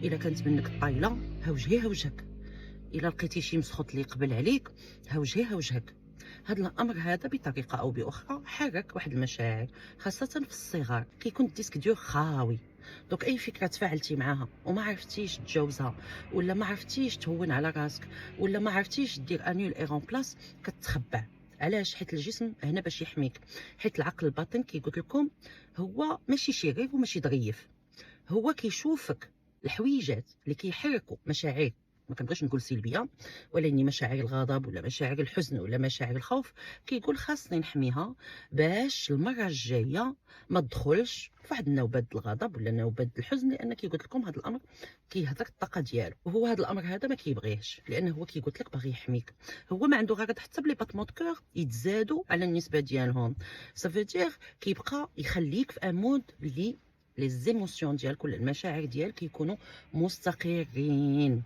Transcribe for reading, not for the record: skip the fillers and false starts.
الا كانت منك الطايله ها وجهي ها وجهك، الا لقيتي شي مسخوط اللي يقبل عليك ها وجهي ها وجهك. هذا الامر هذا بطريقه او باخرى حرك واحد المشاعر، خاصه في الصغار كيكون الديسك ديور خاوي. دونك اي فكره تفاعلتي معاها وما عرفتيش تجاوزها، ولا ما عرفتيش تهون على راسك، ولا ما عرفتيش دير انول اي رومبلاس، كتخبع. علاش؟ حيت الجسم هنا باش يحميك، حيت العقل الباطن كيقول لكم هو ماشي شرير وماشي ظريف، هو كيشوفك الحويجات اللي كيحركوا مشاعر، ما كنبغيش نقول سلبيه، ولكن مشاعر الغضب ولا مشاعر الحزن ولا مشاعر الخوف، كيقول خاصني نحميها باش المره الجايه ما تدخلش فواحد النوبه د الغضب ولا نوبه د الحزن، لان كيقول لكم هذا الامر كيهضر الطاقه ديالو، وهو هذا الامر هذا ما كيبغيهش، لانه هو كيقول لك باغي يحميك. هو ما عنده غرض حتى بلي باتمون كور يتزادوا على النسبه ديالهم، صافي كيبقى يخليك في امود اللي لي زيموسيون ديالك ولا المشاعر ديالك كيكونوا مستقرين.